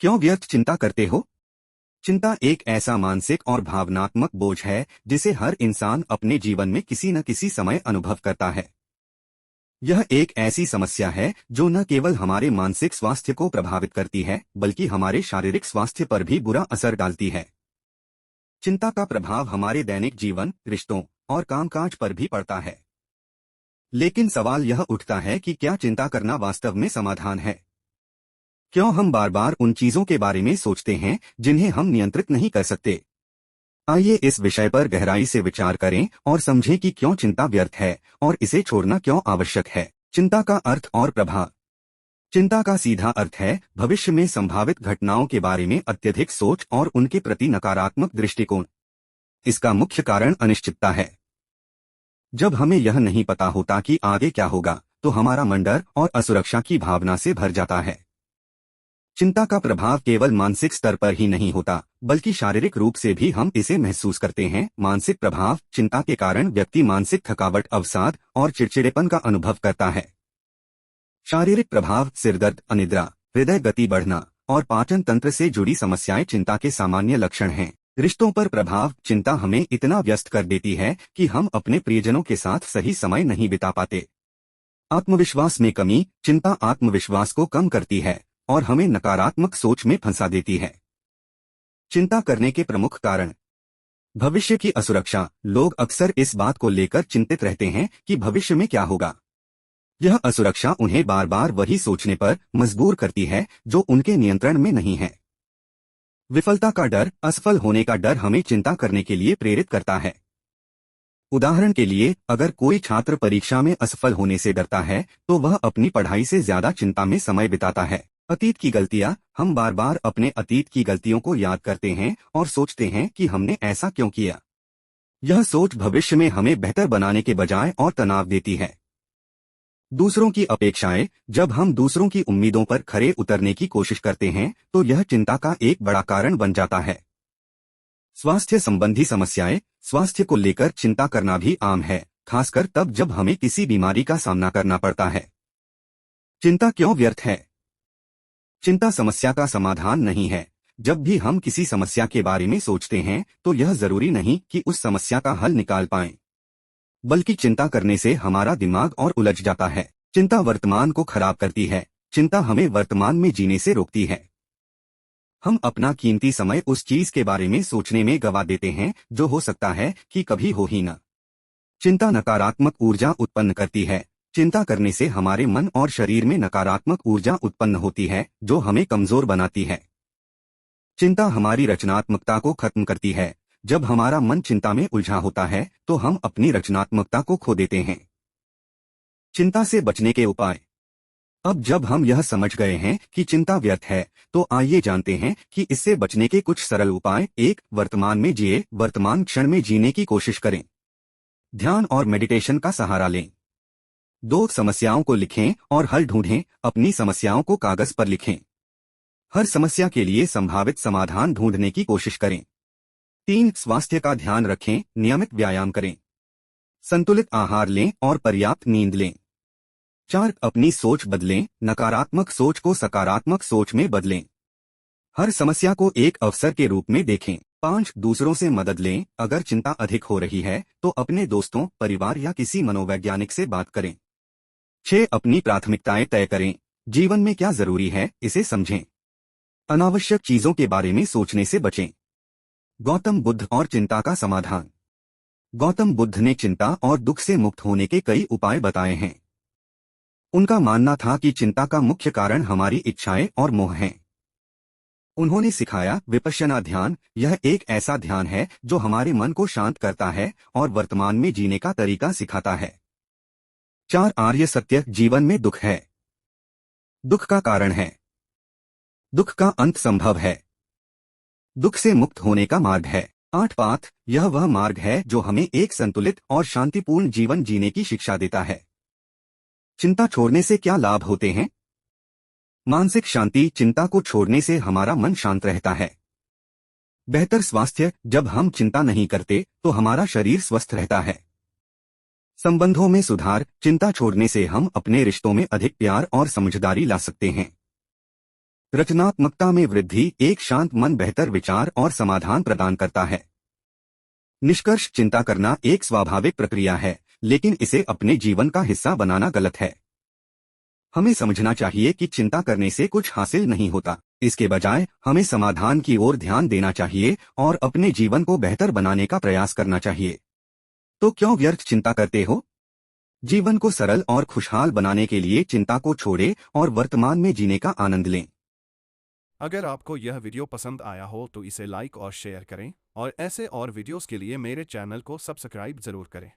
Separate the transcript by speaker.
Speaker 1: क्यों व्यर्थ चिंता करते हो? चिंता एक ऐसा मानसिक और भावनात्मक बोझ है जिसे हर इंसान अपने जीवन में किसी न किसी समय अनुभव करता है। यह एक ऐसी समस्या है जो न केवल हमारे मानसिक स्वास्थ्य को प्रभावित करती है बल्कि हमारे शारीरिक स्वास्थ्य पर भी बुरा असर डालती है। चिंता का प्रभाव हमारे दैनिक जीवन, रिश्तों और कामकाज पर भी पड़ता है। लेकिन सवाल यह उठता है कि क्या चिंता करना वास्तव में समाधान है? क्यों हम बार बार उन चीजों के बारे में सोचते हैं जिन्हें हम नियंत्रित नहीं कर सकते? आइए इस विषय पर गहराई से विचार करें और समझें कि क्यों चिंता व्यर्थ है और इसे छोड़ना क्यों आवश्यक है। चिंता का अर्थ और प्रभाव। चिंता का सीधा अर्थ है भविष्य में संभावित घटनाओं के बारे में अत्यधिक सोच और उनके प्रति नकारात्मक दृष्टिकोण। इसका मुख्य कारण अनिश्चितता है। जब हमें यह नहीं पता होता कि आगे क्या होगा, तो हमारा मन डर और असुरक्षा की भावना से भर जाता है। चिंता का प्रभाव केवल मानसिक स्तर पर ही नहीं होता, बल्कि शारीरिक रूप से भी हम इसे महसूस करते हैं। मानसिक प्रभाव। चिंता के कारण व्यक्ति मानसिक थकावट, अवसाद और चिड़चिड़ेपन का अनुभव करता है। शारीरिक प्रभाव। सिरदर्द, अनिद्रा, हृदय गति बढ़ना और पाचन तंत्र से जुड़ी समस्याएं चिंता के सामान्य लक्षण हैं। रिश्तों पर प्रभाव। चिंता हमें इतना व्यस्त कर देती है कि हम अपने प्रियजनों के साथ सही समय नहीं बिता पाते। आत्मविश्वास में कमी। चिंता आत्मविश्वास को कम करती है और हमें नकारात्मक सोच में फंसा देती है। चिंता करने के प्रमुख कारण। भविष्य की असुरक्षा। लोग अक्सर इस बात को लेकर चिंतित रहते हैं कि भविष्य में क्या होगा। यह असुरक्षा उन्हें बार बार वही सोचने पर मजबूर करती है जो उनके नियंत्रण में नहीं है। विफलता का डर। असफल होने का डर हमें चिंता करने के लिए प्रेरित करता है। उदाहरण के लिए, अगर कोई छात्र परीक्षा में असफल होने से डरता है तो वह अपनी पढ़ाई से ज्यादा चिंता में समय बिताता है। अतीत की गलतियां। हम बार बार अपने अतीत की गलतियों को याद करते हैं और सोचते हैं कि हमने ऐसा क्यों किया। यह सोच भविष्य में हमें बेहतर बनाने के बजाय और तनाव देती है। दूसरों की अपेक्षाएं। जब हम दूसरों की उम्मीदों पर खरे उतरने की कोशिश करते हैं तो यह चिंता का एक बड़ा कारण बन जाता है। स्वास्थ्य संबंधी समस्याएं। स्वास्थ्य को लेकर चिंता करना भी आम है, खासकर तब जब हमें किसी बीमारी का सामना करना पड़ता है। चिंता क्यों व्यर्थ है? चिंता समस्या का समाधान नहीं है। जब भी हम किसी समस्या के बारे में सोचते हैं तो यह जरूरी नहीं कि उस समस्या का हल निकाल पाएं, बल्कि चिंता करने से हमारा दिमाग और उलझ जाता है। चिंता वर्तमान को खराब करती है। चिंता हमें वर्तमान में जीने से रोकती है। हम अपना कीमती समय उस चीज के बारे में सोचने में गवा देते हैं जो हो सकता है कि कभी हो ही न। चिंता नकारात्मक ऊर्जा उत्पन्न करती है। चिंता करने से हमारे मन और शरीर में नकारात्मक ऊर्जा उत्पन्न होती है जो हमें कमजोर बनाती है। चिंता हमारी रचनात्मकता को खत्म करती है। जब हमारा मन चिंता में उलझा होता है तो हम अपनी रचनात्मकता को खो देते हैं। चिंता से बचने के उपाय। अब जब हम यह समझ गए हैं कि चिंता व्यर्थ है, तो आइए जानते हैं कि इससे बचने के कुछ सरल उपाय। 1. वर्तमान में जिए। वर्तमान क्षण में जीने की कोशिश करें। ध्यान और मेडिटेशन का सहारा लें। 2. समस्याओं को लिखें और हल ढूंढें। अपनी समस्याओं को कागज पर लिखें। हर समस्या के लिए संभावित समाधान ढूंढने की कोशिश करें। 3. स्वास्थ्य का ध्यान रखें। नियमित व्यायाम करें। संतुलित आहार लें और पर्याप्त नींद लें। 4. अपनी सोच बदलें। नकारात्मक सोच को सकारात्मक सोच में बदलें। हर समस्या को एक अवसर के रूप में देखें। 5. दूसरों से मदद लें। अगर चिंता अधिक हो रही है तो अपने दोस्तों, परिवार या किसी मनोवैज्ञानिक से बात करें। 6. अपनी प्राथमिकताएं तय करें। जीवन में क्या जरूरी है, इसे समझें। अनावश्यक चीजों के बारे में सोचने से बचें। गौतम बुद्ध और चिंता का समाधान। गौतम बुद्ध ने चिंता और दुख से मुक्त होने के कई उपाय बताए हैं। उनका मानना था कि चिंता का मुख्य कारण हमारी इच्छाएं और मोह हैं। उन्होंने सिखाया विपश्यना ध्यान। यह एक ऐसा ध्यान है जो हमारे मन को शांत करता है और वर्तमान में जीने का तरीका सिखाता है। 4. आर्य सत्य। जीवन में दुख है। दुख का कारण है। दुख का अंत संभव है। दुख से मुक्त होने का मार्ग है। 8. पाथ। यह वह मार्ग है जो हमें एक संतुलित और शांतिपूर्ण जीवन जीने की शिक्षा देता है। चिंता छोड़ने से क्या लाभ होते हैं? मानसिक शांति। चिंता को छोड़ने से हमारा मन शांत रहता है। बेहतर स्वास्थ्य। जब हम चिंता नहीं करते तो हमारा शरीर स्वस्थ रहता है। संबंधों में सुधार। चिंता छोड़ने से हम अपने रिश्तों में अधिक प्यार और समझदारी ला सकते हैं। रचनात्मकता में वृद्धि। एक शांत मन बेहतर विचार और समाधान प्रदान करता है। निष्कर्ष, चिंता करना एक स्वाभाविक प्रक्रिया है, लेकिन इसे अपने जीवन का हिस्सा बनाना गलत है। हमें समझना चाहिए कि चिंता करने से कुछ हासिल नहीं होता। इसके बजाय हमें समाधान की ओर ध्यान देना चाहिए और अपने जीवन को बेहतर बनाने का प्रयास करना चाहिए। तो क्यों व्यर्थ चिंता करते हो? जीवन को सरल और खुशहाल बनाने के लिए चिंता को छोड़ें और वर्तमान में जीने का आनंद लें।
Speaker 2: अगर आपको यह वीडियो पसंद आया हो तो इसे लाइक और शेयर करें और ऐसे और वीडियोस के लिए मेरे चैनल को सब्सक्राइब जरूर करें।